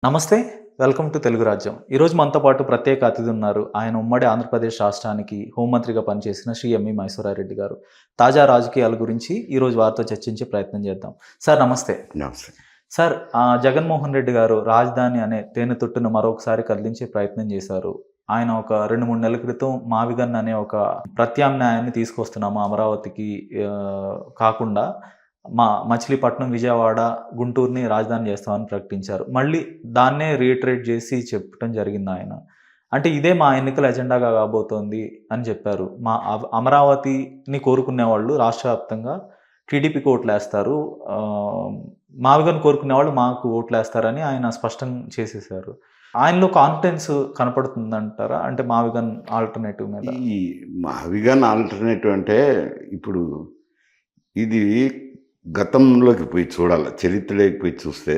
నమస్తే. Welcome to Telugu రాజ్యం. ఈరోజు మనతో పాటు ప్రత్యేక అతిథి ఉన్నారు. ఆయన ఉమ్మడి ఆంధ్రప్రదేశ్ రాష్ట్రానికి హోంమంత్రిగా పనిచేసిన శ్రీ ఎంవి మైసూరారెడ్డి గారు. తాజా రాజకీయాల గురించి ఈరోజు వారితో చర్చించే ప్రయత్నం చేద్దాం. సార్ నమస్తే. నమస్తే. సార్ జగన్మోహన్ రెడ్డి గారు రాజధాని అనే తేనెతుట్టును మరొకసారి కదిలించే ప్రయత్నం చేశారు. ఆయన ఒక 2, 3 నెలల క్రితం మావిగన్ అనే ఒక ప్రత్యామ్నాయాన్ని తీసుకొస్తున్నాము అమరావతికి కాకుండా మచిలీపట్నం, విజయవాడ, గుంటూరుని రాజధాని చేస్తామని ప్రకటించారు. మళ్ళీ దాన్నే రీఇటరేట్ చేసి చెప్పటం జరిగిందాయన. అంటే ఇదే మా ఎన్నికల ఎజెండాగా కాబోతోంది అని చెప్పారు. అమరావతిని కోరుకునేవాళ్ళు రాష్ట్ర వ్యాప్తంగా టీడీపీకి ఓట్లేస్తారు. మావిగన్ కోరుకునేవాళ్ళు మాకు ఓట్లేస్తారని ఆయన స్పష్టం చేసేసారు. ఆయనలో కాన్ఫిడెన్స్ కనపడుతుందంటారా? అంటే మావిగన్ ఆల్టర్నేటివ్ మీద. ఈ మావిగన్ ఆల్టర్నేటివ్ అంటే ఇప్పుడు ఇది గతంలోకి పోయి చూడాలి. చరిత్రలోకి పోయి చూస్తే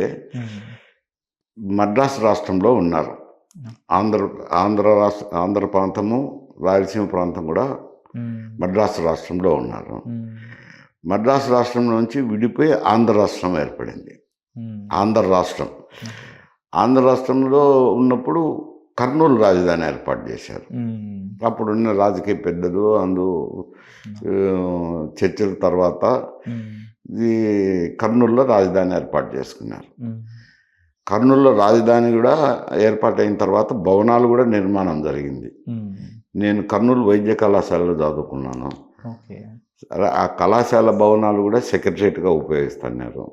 మద్రాసు రాష్ట్రంలో ఉన్నారు. ఆంధ్ర ప్రాంతము, రాయలసీమ ప్రాంతం కూడా మద్రాసు రాష్ట్రంలో ఉన్నారు. మద్రాసు రాష్ట్రం నుంచి విడిపోయి ఆంధ్ర రాష్ట్రం ఏర్పడింది. ఆంధ్ర రాష్ట్రంలో ఉన్నప్పుడు కర్నూలు రాజధాని ఏర్పాటు చేశారు. అప్పుడున్న రాజకీయ పెద్దలు చర్చల తర్వాత ఇది కర్నూలులో రాజధాని ఏర్పాటు చేసుకున్నారు. కర్నూలులో రాజధాని కూడా ఏర్పాటైన తర్వాత భవనాలు కూడా నిర్మాణం జరిగింది. నేను కర్నూలు వైద్య కళాశాలలో చదువుకున్నాను. ఆ కళాశాల భవనాలు కూడా సెక్రటరియట్గా ఉపయోగిస్తున్నారు.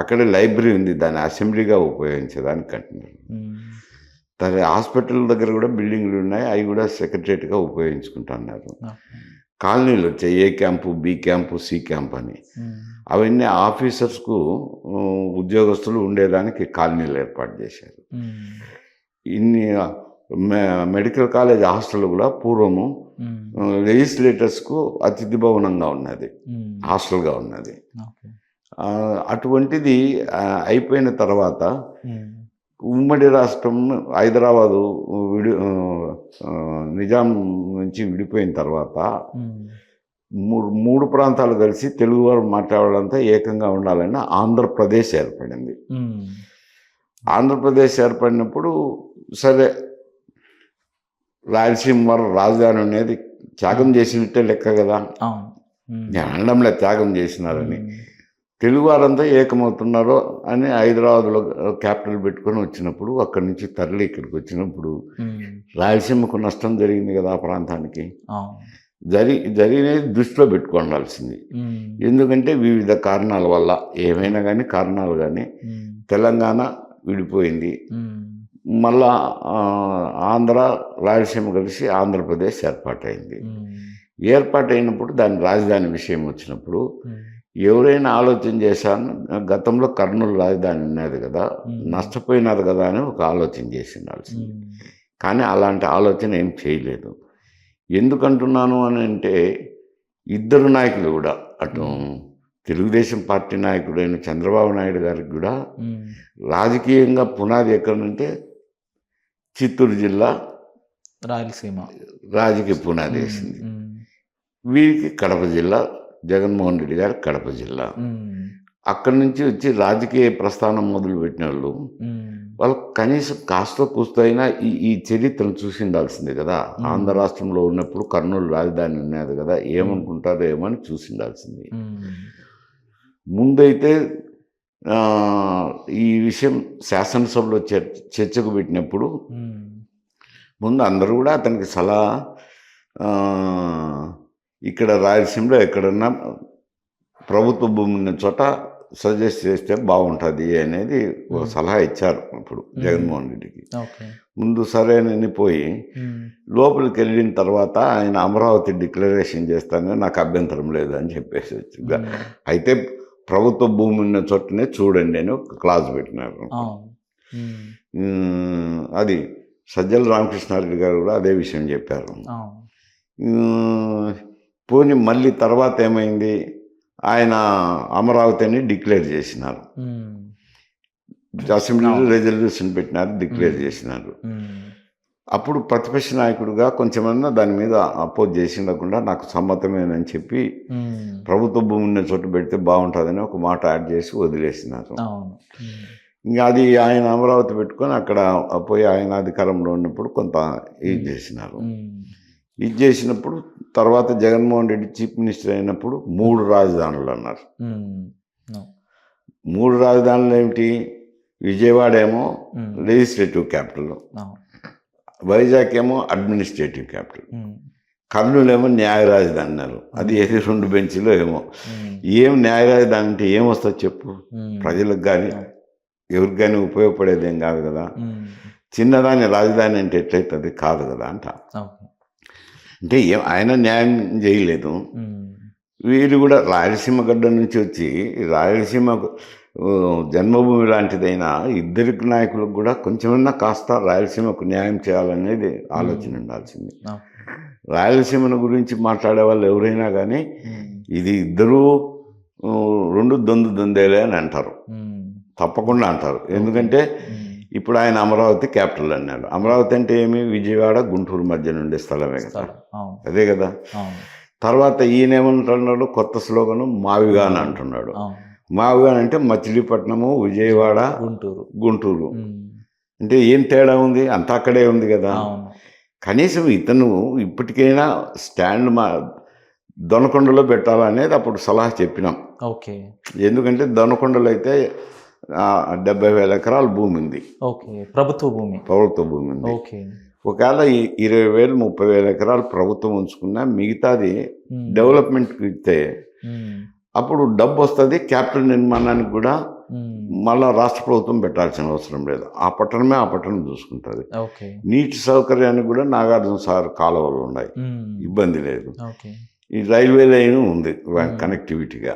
అక్కడే లైబ్రరీ ఉంది, దాన్ని అసెంబ్లీగా ఉపయోగించేదానికి అంటున్నారు. హాస్పిటల్ దగ్గర కూడా బిల్డింగ్లు ఉన్నాయి, అవి కూడా సెక్రటరియట్గా ఉపయోగించుకుంటున్నారు. కాలనీలు వచ్చాయి, A camp, B camp, C camp అని. అవన్నీ ఆఫీసర్స్కు ఉద్యోగస్తులు ఉండేదానికి కాలనీలు ఏర్పాటు చేశారు. ఇన్ని మెడికల్ కాలేజ్ హాస్టల్ కూడా పూర్వము లెజిస్లేటర్స్కు అతిథి భవనంగా ఉన్నది, హాస్టల్గా ఉన్నది. అటువంటిది అయిపోయిన తర్వాత ఉమ్మడి రాష్ట్రం హైదరాబాదు నిజాం నుంచి విడిపోయిన తర్వాత మూడు ప్రాంతాలు కలిసి తెలుగు వారు మాట్లాడాలంతా ఏకంగా ఉండాలని ఆంధ్రప్రదేశ్ ఏర్పడింది. ఆంధ్రప్రదేశ్ ఏర్పడినప్పుడు సరే రాయలసీమ వారు రాజధాని అనేది త్యాగం చేసినట్టే లెక్క కదా. అనడంలో త్యాగం చేసినారని తెలుగు వారంతా ఏకమవుతున్నారో అని హైదరాబాద్లో క్యాపిటల్ పెట్టుకొని వచ్చినప్పుడు, అక్కడి నుంచి తరలి ఇక్కడికి వచ్చినప్పుడు రాయలసీమకు నష్టం జరిగింది కదా. ఆ ప్రాంతానికి జరిగినది దృష్టిలో పెట్టుకోవాల్సింది. ఎందుకంటే వివిధ కారణాల వల్ల, ఏమైనా కానీ కారణాలు కానీ, తెలంగాణ విడిపోయింది. మళ్ళా ఆంధ్ర రాయలసీమ కలిసి ఆంధ్రప్రదేశ్ ఏర్పాటైంది. ఏర్పాటైనప్పుడు దాని రాజధాని విషయం వచ్చినప్పుడు ఎవరైనా ఆలోచన చేశాను, గతంలో కర్నూలు రాజధాని ఉన్నది కదా, నష్టపోయినది కదా అని ఒక ఆలోచన చేసిండాల్సింది. కానీ అలాంటి ఆలోచన ఏం చేయలేదు. ఎందుకంటున్నాను అని అంటే, ఇద్దరు నాయకులు కూడా, అటు తెలుగుదేశం పార్టీ నాయకుడైన చంద్రబాబు నాయుడు గారికి కూడా రాజకీయంగా పునాది ఎక్కడంటే చిత్తూరు జిల్లా, రాయలసీమ రాజకీయ పునాది వేసింది. వీరికి కడప జిల్లా, జగన్మోహన్ రెడ్డి గారు కడప జిల్లా. అక్కడి నుంచి వచ్చి రాజకీయ ప్రస్థానం మొదలుపెట్టిన వాళ్ళు కనీసం కాస్త కూస్తో అయినా ఈ చరిత్రను చూసిండాల్సిందే కదా. ఆంధ్ర రాష్ట్రంలో ఉన్నప్పుడు కర్నూలు రాజధాని ఉన్నది కదా, ఏమనుకుంటారో ఏమని చూసిండాల్సింది. ముందైతే ఈ విషయం శాసనసభలో చర్చకు పెట్టినప్పుడు ముందు అందరూ కూడా అతనికి సలహా, ఇక్కడ రాయలసీమలో ఎక్కడన్నా ప్రభుత్వ భూమి ఉన్న చోట సజెస్ట్ చేస్తే బాగుంటుంది అనేది ఒక సలహా ఇచ్చారు అప్పుడు జగన్మోహన్ రెడ్డికి. ముందు సరేనని పోయి లోపలికి వెళ్ళిన తర్వాత ఆయన అమరావతి డిక్లరేషన్ చేస్తానని నాకు అభ్యంతరం లేదు అని చెప్పేసి అయితే ప్రభుత్వ భూమి ఉన్న చోటనే చూడండి అని ఒక క్లాజ్ పెట్టినారు. అది సజ్జల రామకృష్ణారెడ్డి గారు కూడా అదే విషయం చెప్పారు. పోనీ మళ్ళీ తర్వాత ఏమైంది, ఆయన అమరావతిని డిక్లేర్ చేసినారు. అసెంబ్లీలో రెజల్యూషన్ పెట్టినారు, డిక్లేర్ చేసినారు. అప్పుడు ప్రతిపక్ష నాయకుడిగా కొంచెమన్నా దాని మీద అపోజ్ చేసిండకుండా నాకు సమ్మతమేనని చెప్పి ప్రభుత్వ భూమి ఉన్న చోట పెడితే బాగుంటుందని ఒక మాట యాడ్ చేసి వదిలేసినారు. ఇంకా అది ఆయన అమరావతి పెట్టుకొని అక్కడ పోయి ఆయన అధికారంలో ఉన్నప్పుడు కొంత ఇది చేసినారు. ఇది చేసినప్పుడు తర్వాత జగన్మోహన్ రెడ్డి చీఫ్ మినిస్టర్ అయినప్పుడు 3 రాజధానులు అన్నారు. 3 రాజధానులు ఏమిటి? విజయవాడ ఏమో లెజిస్లేటివ్ క్యాపిటల్, వైజాగ్ ఏమో అడ్మినిస్ట్రేటివ్ క్యాపిటల్, కర్నూలు ఏమో న్యాయ రాజధాని అన్నారు. అది 2 బెంచీలో ఏమో. ఏం న్యాయ రాజధాని అంటే ఏమొస్తుంది చెప్పు? ప్రజలకు కానీ ఎవరికి కానీ ఉపయోగపడేది ఏం కాదు కదా. చిన్నదాని రాజధాని అంటే ఎట్లయితుంది? కాదు కదా అంట. అంటే ఆయన న్యాయం చేయలేదు. వీళ్ళు కూడా రాయలసీమ గడ్డ నుంచి వచ్చి రాయలసీమ జన్మభూమి లాంటిదైనా ఇద్దరి నాయకులకు కూడా కొంచెమన్నా కాస్త రాయలసీమకు న్యాయం చేయాలనేది ఆలోచన ఉండాల్సింది. రాయలసీమను గురించి మాట్లాడే వాళ్ళు ఎవరైనా కానీ ఇది ఇద్దరూ 2 దొందేలే అని అంటారు, తప్పకుండా అంటారు. ఎందుకంటే ఇప్పుడు ఆయన అమరావతి క్యాపిటల్ అన్నాడు. అమరావతి అంటే ఏమి? విజయవాడ గుంటూరు మధ్య నుండే స్థలమే కదా, అదే కదా. తర్వాత ఈయనేమంటున్నాడు? కొత్త స్లోగను మావిగాన్ అంటున్నాడు. మావిగాన్ అంటే మచిలీపట్నము, విజయవాడ, గుంటూరు. అంటే ఏం తేడా ఉంది? అంతా అక్కడే ఉంది కదా. కనీసం ఇతను ఇప్పటికైనా స్టాండ్ దొనకొండలో పెట్టాలనేది అప్పుడు సలహా చెప్పినాం. ఎందుకంటే దొనకొండలో అయితే 70,000 ఎకరాల భూమి ఉంది, ప్రభుత్వ భూమి ఉంది. ఒకవేళ 20,000 30,000 ఎకరాలు ప్రభుత్వం ఉంచుకున్నా మిగతాది డెవలప్మెంట్కి ఇస్తే అప్పుడు డబ్బు వస్తుంది. క్యాపిటల్ నిర్మాణానికి కూడా మళ్ళా రాష్ట్ర ప్రభుత్వం పెట్టాల్సిన అవసరం లేదు. ఆ పట్టణం చూసుకుంటుంది. నీటి సౌకర్యానికి కూడా నాగార్జున సార్ కాలువలు ఉన్నాయి, ఇబ్బంది లేదు. ఈ రైల్వే లైన్ ఉంది కనెక్టివిటీగా.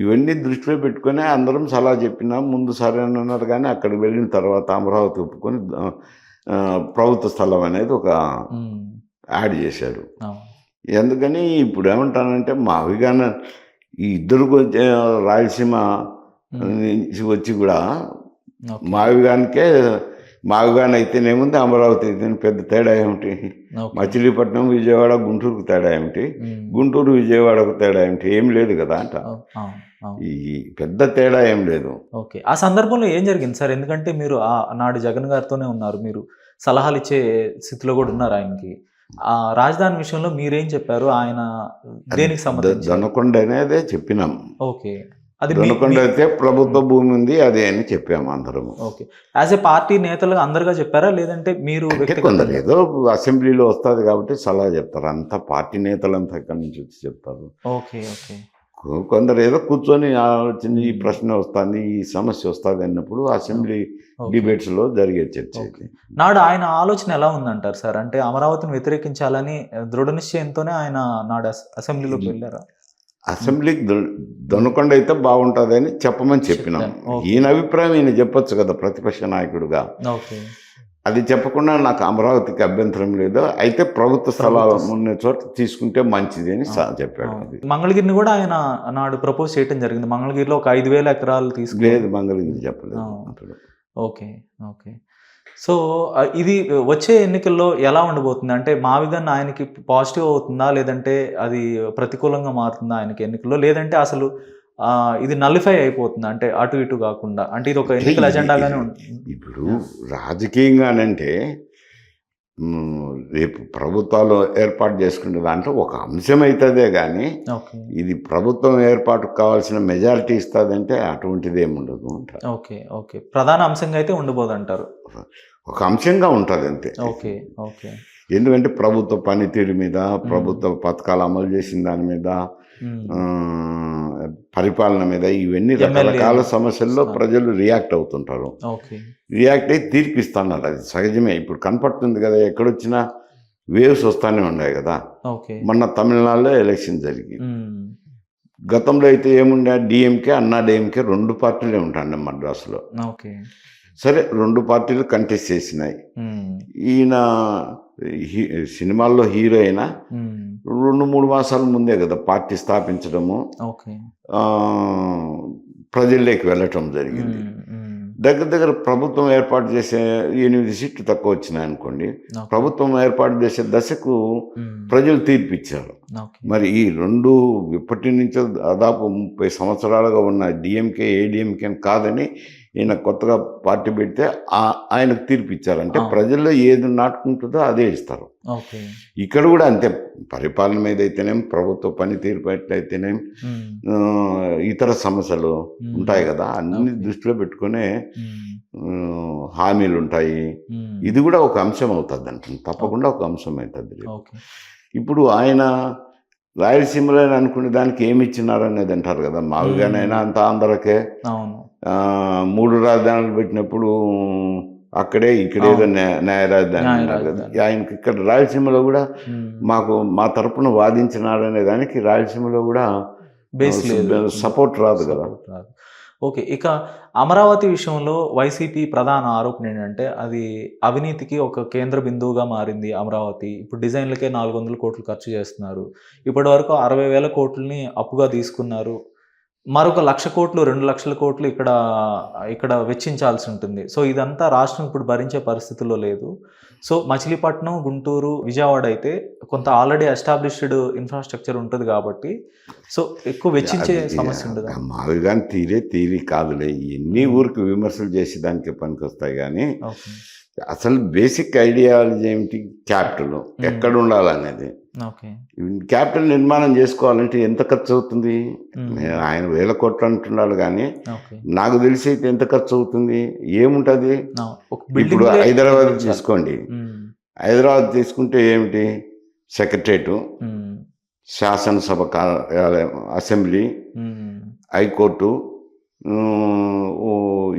ఇవన్నీ దృష్టిలో పెట్టుకొని అందరం సలహా చెప్పినాం. ముందు సరే అని అన్నారు, కానీ అక్కడికి వెళ్ళిన తర్వాత అమరావతి ఒప్పుకొని ప్రభుత్వ స్థలం అనేది ఒక యాడ్ చేశారు. ఎందుకని ఇప్పుడు ఏమంటానంటే మావిగాన ఈ ఇద్దరు రాయలసీమ నుంచి వచ్చి కూడా మావిగాన్ అయితేనేముంది, అమరావతి అయితే పెద్ద తేడా ఏమిటి? మచిలీపట్నం విజయవాడ గుంటూరుకు తేడా ఏమిటి? గుంటూరు విజయవాడకు తేడా ఏమిటి? ఏం లేదు కదా అంట. ఈ పెద్ద తేడా ఏం లేదు. ఆ సందర్భంలో ఏం జరిగింది సార్? ఎందుకంటే మీరు నాడు జగన్ గారితోనే ఉన్నారు, మీరు సలహాలు ఇచ్చే స్థితిలో కూడా ఉన్నారు ఆయనకి. ఆ రాజధాని విషయంలో మీరేం చెప్పారు? ఆయన దేనికి సంబంధించి? దొనకొండ అనేదే చెప్పినాం. అది దొనకొండ అయితే ప్రభుత్వ భూమి ఉంది అదే అని చెప్పాము అందరము. యాజ్ ఏ పార్టీ నేతలు అందరుగా చెప్పారా, లేదంటే మీరు? కొందరు ఏదో అసెంబ్లీలో వస్తుంది కాబట్టి సలహా చెప్తారు, అంతా పార్టీ నేతలంతా ఎక్కడి నుంచి వచ్చి చెప్తారు. కొందరు ఏదో కూర్చొని ఆలోచన, ఈ ప్రశ్న వస్తుంది, ఈ సమస్య వస్తుంది అన్నప్పుడు అసెంబ్లీ డిబేట్స్లో జరిగే చర్చ. నాడు ఆయన ఆలోచన ఎలా ఉందంటారు సార్? అంటే అమరావతిని వ్యతిరేకించాలని దృఢ నిశ్చయంతోనే ఆయన నాడు అసెంబ్లీలోకి వెళ్ళారా? అసెంబ్లీకి దొనకొండ అయితే బాగుంటుంది అని చెప్పమని చెప్పినాం. ఈయన అభిప్రాయం ఈయన చెప్పొచ్చు కదా ప్రతిపక్ష నాయకుడుగా. అది చెప్పకుండా నాకు అమరావతికి అభ్యంతరం లేదు, అయితే ప్రభుత్వ స్థలాలు ఉన్న చోట తీసుకుంటే మంచిది అని చెప్పాడు. మంగళగిరిని కూడా ఆయన నాడు ప్రపోజ్ చేయడం జరిగింది. మంగళగిరిలో ఒక 5,000 ఎకరాలు లేదు, మంగళగిరి చెప్పలేదు. సో ఇది వచ్చే ఎన్నికల్లో ఎలా ఉండబోతుంది? అంటే మావిగాన్ ఆయనకి పాజిటివ్ అవుతుందా, లేదంటే అది ప్రతికూలంగా మారుతుందా ఆయనకి ఎన్నికల్లో? లేదంటే అసలు ఇది నల్లిఫై అయిపోతుంది, అంటే అటు ఇటు కాకుండా? అంటే ఇది ఒక ఎన్నికల ఎజెండాగానే ఉంటుంది. ఇప్పుడు రాజకీయంగానంటే రేపు ప్రభుత్వాలు ఏర్పాటు చేసుకునే దాంట్లో ఒక అంశం అవుతుందే కానీ ఇది ప్రభుత్వం ఏర్పాటుకు కావాల్సిన మెజారిటీ ఇస్తుందంటే అటువంటిది ఏముండదు. ప్రధాన అంశంగా అయితే ఉండబోదు అంటారు. ఒక అంశంగా ఉంటుంది అంతే. ఎందుకంటే ప్రభుత్వ పనితీరు మీద, ప్రభుత్వ పథకాలు అమలు చేసిన దాని మీద, పరిపాలన మీద, ఇవన్నీ రకరకాల సమస్యల్లో ప్రజలు రియాక్ట్ అవుతుంటారు. రియాక్ట్ అయ్యి తీర్పిస్తున్నారు, అది సహజమే. ఇప్పుడు కనపడుతుంది కదా, ఎక్కడొచ్చినా వేవ్స్ వస్తూనే ఉన్నాయి కదా. మొన్న తమిళనాడులో ఎలక్షన్ జరిగింది. గతంలో అయితే ఏముండే, డిఎంకే అన్నా డిఎంకే 2 పార్టీలే ఉంటాయండి మద్రాసులో. సరే 2 పార్టీలు కంటెస్ట్ చేసినాయి. ఈయన సినిమాల్లో హీరో అయినా 2-3 మాసాల ముందే కదా పార్టీ స్థాపించడము, ప్రజల్లోకి వెళ్ళటం జరిగింది. దగ్గర ప్రభుత్వం ఏర్పాటు చేసే 8 సీట్లు తక్కువ వచ్చినాయి అనుకోండి, ప్రభుత్వం ఏర్పాటు చేసే దశకు ప్రజలు తీర్పిచ్చారు. మరి ఈ 2 ఇప్పటి నుంచో దాదాపు 30 సంవత్సరాలుగా ఉన్న డిఎంకే ఏడిఎంకే కాదని ఈయన కొత్తగా పార్టీ పెడితే ఆయనకు తీర్పు ఇచ్చారు. అంటే ప్రజల్లో ఏది నాటుకుంటుందో అదే ఇస్తారు. ఓకే. ఇక్కడ కూడా అంతే, పరిపాలన మీద అయితేనేం, ప్రభుత్వ పనితీరు పట్లయితేనేం, ఇతర సమస్యలు ఉంటాయి కదా, అన్ని దృష్టిలో పెట్టుకునే హామీలు ఉంటాయి. ఇది కూడా ఒక అంశం అవుతుంది అంటుంది, తప్పకుండా ఒక అంశం అవుతుంది. ఇప్పుడు ఆయన రాయలసీమలో అనుకునే దానికి ఏమి ఇచ్చినారనేది అంటారు కదా, మావిగానైనా అంత ఆంధ్రకే 3 రాజధానులు పెట్టినప్పుడు అక్కడే ఇక్కడే ఏదో న్యాయ రాజధాని అన్నారు కదా, ఆయనకి ఇక్కడ రాయలసీమలో కూడా మాకు మా తరపున వాదించినారనే దానికి రాయలసీమలో కూడా సపోర్ట్ రాదు కదా. ఓకే. ఇక అమరావతి విషయంలో వైసీపీ ప్రధాన ఆరోపణ ఏంటంటే అది అవినీతికి ఒక కేంద్ర బిందువుగా మారింది అమరావతి. ఇప్పుడు డిజైన్లకే 400 కోట్లు ఖర్చు చేస్తున్నారు. ఇప్పటి వరకు 60,000 కోట్లని అప్పుగా తీసుకున్నారు. మరొక 1,00,000 కోట్లు 2,00,000 కోట్లు ఇక్కడ వెచ్చించాల్సి ఉంటుంది. సో ఇదంతా రాష్ట్రం ఇప్పుడు భరించే పరిస్థితుల్లో లేదు. సో మచిలీపట్నం, గుంటూరు, విజయవాడ అయితే కొంత ఆల్రెడీ ఎస్టాబ్లిష్డ్ ఇన్ఫ్రాస్ట్రక్చర్ ఉంటుంది కాబట్టి సో ఎక్కువ వెచ్చించే సమస్య ఉండదు. మావి కానీ తీరి కాదులే, ఎన్ని ఊరికి విమర్శలు చేసి దానికి పనికి వస్తాయి. కానీ అసలు బేసిక్ ఐడియాలజీ ఏమిటి, క్యాపిటల్ ఎక్కడ ఉండాలనేది. క్యాపిటల్ నిర్మాణం చేసుకోవాలంటే ఎంత ఖర్చు అవుతుంది? ఆయన 1000 కోట్లు అంటున్నాడు, కానీ నాకు తెలిసి అయితే ఎంత ఖర్చు అవుతుంది, ఏముంటుంది? ఇప్పుడు హైదరాబాద్ తీసుకోండి, హైదరాబాద్ తీసుకుంటే ఏమిటి, సెక్రటరేటు, శాసనసభ కార్యాలయం, అసెంబ్లీ, హైకోర్టు,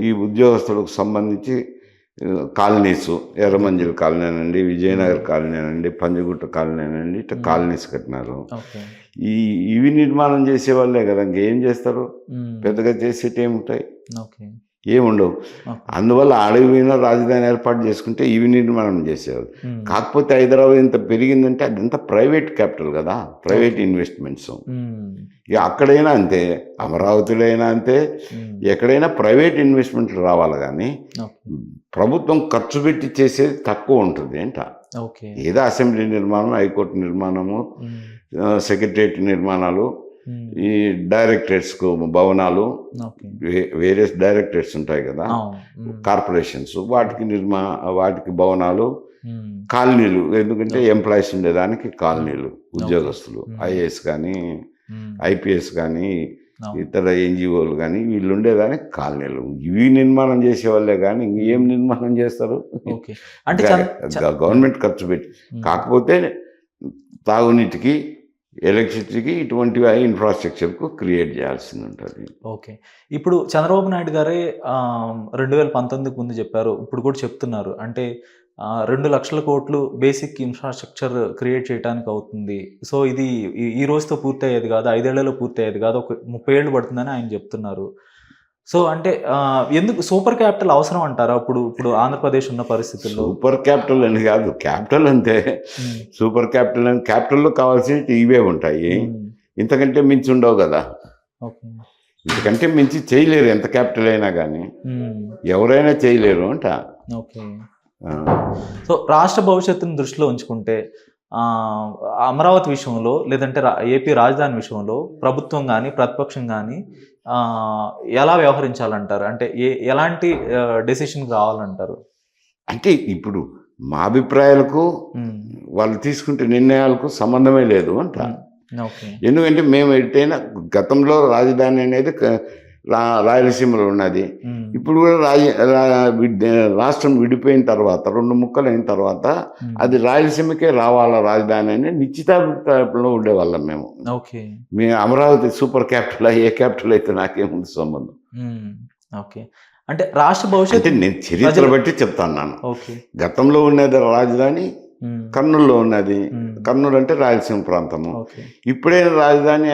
ఈ ఉద్యోగస్తులకు సంబంధించి కాలనీస్, ఎర్రమంజిల్ కాలనీ అనండి, విజయనగర్ కాలనీ అనండి, పంజగుట్ట కాలనీ అనండి, ఇట్లా కాలనీస్ కట్టినారు. ఇవి నిర్మాణం చేసే వాళ్ళే కదా, ఇంకేం చేస్తారు? పెద్దగా చేసేటి ఏముంటాయి? ఏముండవు. అందువల్ల అడవిన రాజధాని ఏర్పాటు చేసుకుంటే ఇవి నిర్మాణం చేసేవారు. కాకపోతే హైదరాబాద్ ఇంత పెరిగిందంటే అదంతా ప్రైవేట్ క్యాపిటల్ కదా, ప్రైవేట్ ఇన్వెస్ట్మెంట్స్. ఇక అక్కడైనా అంతే, అమరావతిలో అయినా అంతే, ఎక్కడైనా ప్రైవేట్ ఇన్వెస్ట్మెంట్లు రావాలి. కానీ ప్రభుత్వం ఖర్చు పెట్టి చేసేది తక్కువ ఉంటుంది ఏంట. ఏదో అసెంబ్లీ నిర్మాణం, హైకోర్టు నిర్మాణము, సెక్రటరియట్ నిర్మాణాలు, ఈ డైరెక్టరేట్స్కు భవనాలు, వేరియస్ డైరెక్టరేట్స్ ఉంటాయి కదా, కార్పొరేషన్స్, వాటికి భవనాలు, కాలనీలు, ఎందుకంటే ఎంప్లాయీస్ ఉండేదానికి కాలనీలు, ఉద్యోగస్తులు, ఐఏఎస్ కానీ ఐపీఎస్ కానీ ఇతర ఎన్జిఓలు కానీ వీళ్ళు ఉండేదానికి కాలనీలు. ఇవి నిర్మాణం చేసేవాళ్ళే కానీ ఇంకేం నిర్మాణం చేస్తారు? గవర్నమెంట్ ఖర్చు పెట్టి. కాకపోతే తాగునీటికి, ఎలక్ట్రిసిటీకి, ఇటువంటి ఇన్ఫ్రాస్ట్రక్చర్కు క్రియేట్ చేయాల్సింది ఉంటుంది. ఓకే. ఇప్పుడు చంద్రబాబు నాయుడు గారే 2019కు ముందు చెప్పారు, ఇప్పుడు కూడా చెప్తున్నారు, అంటే 2,00,000 కోట్లు బేసిక్ ఇన్ఫ్రాస్ట్రక్చర్ క్రియేట్ చేయడానికి అవుతుంది. సో ఇది ఈ రోజుతో పూర్తి అయ్యేది కాదు, 5 ఏళ్లలో పూర్తి అయ్యేది కాదు, ఒక 30 ఏళ్ళు పడుతుందని ఆయన చెప్తున్నారు. సో అంటే ఎందుకు సూపర్ క్యాపిటల్ అవసరం అంటారా ఇప్పుడు ఆంధ్రప్రదేశ్ ఉన్న పరిస్థితుల్లో? సూపర్ క్యాపిటల్ అని కాదు, క్యాపిటల్ అంతే. సూపర్ క్యాపిటల్ అని, క్యాపిటల్లో కావాల్సినవి ఇవే ఉంటాయి, ఇంతకంటే మించి ఉండవు కదా. ఇంతకంటే మించి చేయలేరు, ఎంత క్యాపిటల్ అయినా కానీ ఎవరైనా చేయలేరు అంట. సో రాష్ట్ర భవిష్యత్తును దృష్టిలో ఉంచుకుంటే అమరావతి విషయంలో, లేదంటే ఏపీ రాజధాని విషయంలో ప్రభుత్వం కానీ ప్రతిపక్షం కానీ ఎలా వ్యవహరించాలంటారు? అంటే ఎలాంటి డెసిషన్ రావాలంటారు? అంటే ఇప్పుడు మా అభిప్రాయాలకు వాళ్ళు తీసుకుంటే నిర్ణయాలకు సంబంధమే లేదు అంట. ఎందుకంటే మేము ఎటైనా గతంలో రాజధాని అనేది రాయలసీమలో ఉన్నది. ఇప్పుడు కూడా రాష్ట్రం విడిపోయిన తర్వాత 2 ముక్కలు అయిన తర్వాత అది రాయలసీమకే రావాలా రాజధాని అని నిశ్చితాభిప్రాయంలో ఉండేవాళ్ళం మేము. అమరావతి సూపర్ క్యాపిటల్, ఏ క్యాపిటల్ అయితే నాకేముంది సంబంధం. అంటే రాష్ట్ర భవిష్యత్తు నేను చరిత్ర బట్టి చెప్తాను. గతంలో ఉన్నది రాజధాని కర్నూలులో ఉన్నది, కర్నూలు అంటే రాయలసీమ ప్రాంతము. ఇప్పుడైనా రాజధాని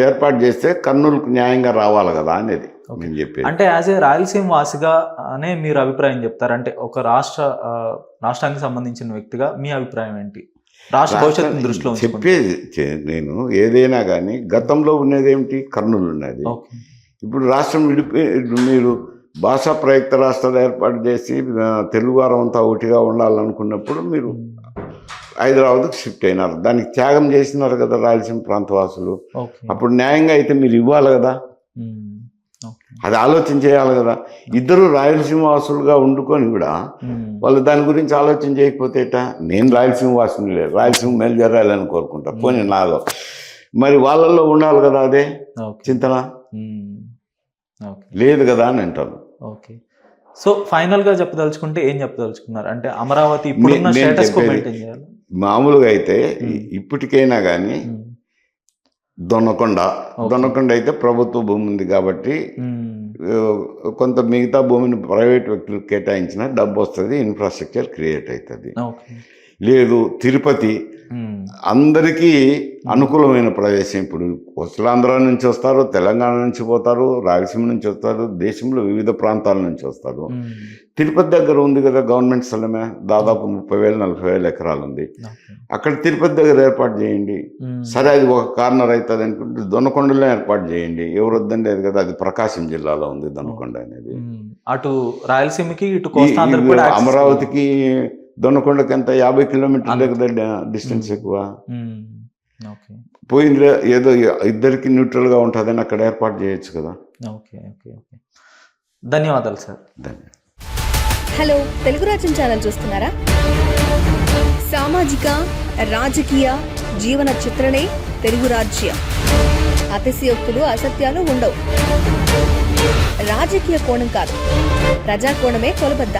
ఏర్పాటు చేస్తే కర్నూలుకు న్యాయంగా రావాలి కదా అనేది నేను చెప్పేది. అంటే యాజ్ ఏ రాయలసీమ వాసిగా అనే మీరు అభిప్రాయం చెప్తారు? అంటే ఒక రాష్ట్రానికి సంబంధించిన వ్యక్తిగా మీ అభిప్రాయం ఏంటి? రాష్ట్ర భవిష్యత్తు దృష్టిలో చెప్పేది నేను ఏదైనా కానీ గతంలో ఉన్నది ఏమిటి, కర్నూలు ఉన్నది. ఇప్పుడు రాష్ట్రం మీరు భాషా ప్రయుక్త రాష్ట్రాలు ఏర్పాటు చేసి తెలుగు వారం అంతా ఒకటిగా ఉండాలనుకున్నప్పుడు మీరు హైదరాబాద్కు షిఫ్ట్ అయినారు, దానికి త్యాగం చేసినారు కదా రాయలసీమ ప్రాంతవాసులు. అప్పుడు న్యాయంగా అయితే మీరు ఇవ్వాలి కదా. ఓకే. అది ఆలోచన చేయాలి కదా. ఇద్దరు రాయలసీమ వాసులుగా వండుకొని కూడా వాళ్ళు దాని గురించి ఆలోచన చేయకపోతే ఎట్టా? నేను రాయలసీమ వాసుని లేదు, రాయలసీమ మేలు జరగాలని కోరుకుంటా, పోనీ నాలో మరి వాళ్ళల్లో ఉండాలి కదా అదే ఓకే. చింతన, ఓకే. లేదు కదా అని అంటాను. ఓకే. సో ఫైనల్గా చెప్పదలుచుకుంటే ఏం చెప్పదలుచుకున్నారు? అంటే అమరావతి ఇప్పుడున్న నేను స్టేటస్ కో చెప్పేది మెయింటైన్ చేయాలి. మామూలుగా అయితే ఇప్పటికైనా కానీ దొన్నకొండ అయితే ప్రభుత్వ భూమి ఉంది కాబట్టి కొంత మిగతా భూమిని ప్రైవేట్ వ్యక్తులకు కేటాయించిన డబ్బు వస్తుంది, ఇన్ఫ్రాస్ట్రక్చర్ క్రియేట్ అవుతుంది. లేదు తిరుపతి అందరికీ అనుకూలమైన ప్రదేశం. ఇప్పుడు కోస్టలాంధ్ర నుంచి వస్తారు, తెలంగాణ నుంచి పోతారు, రాయలసీమ నుంచి వస్తారు, దేశంలో వివిధ ప్రాంతాల నుంచి వస్తారు. తిరుపతి దగ్గర ఉంది కదా గవర్నమెంట్ స్థలమే, దాదాపు 30,000-40,000 ఎకరాలు ఉంది. అక్కడ తిరుపతి దగ్గర ఏర్పాటు చేయండి. సరే అది ఒక కార్నర్ అవుతుంది అనుకుంటే దొన్నకొండలో ఏర్పాటు చేయండి, ఎవరు వద్దండి కదా. అది ప్రకాశం జిల్లాలో ఉంది దొన్నకొండ అనేది. అటు రాయలసీమకి ఇటు కోస్తాంధ్ర అమరావతికి దొన్నకొండకి ఎంత 50 కిలోమీటర్లే కదా డిస్టెన్స్ ఎక్కువ. పోయింది ఏదో ఇద్దరికి న్యూట్రల్గా ఉంటుందని అక్కడ ఏర్పాటు చేయొచ్చు కదా. Okay okay okay. ధన్యవాదాలు సార్. ధన్యవాదాలు. హలో, తెలుగు రాజ్యం ఛానల్ చూస్తున్నారా? సామాజిక రాజకీయ జీవన చిత్రణే తెలుగు రాజ్యం. అతిశయోక్తులు అసత్యాలు ఉండవు. రాజకీయ కోణం కాదు, ప్రజా కోణమే కొలబద్ద.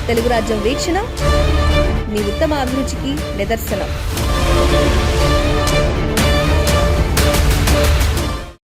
తెలుగు రాజ్యం వీక్షణ మీ ఉత్తమ అభిరుచికి నిదర్శనం.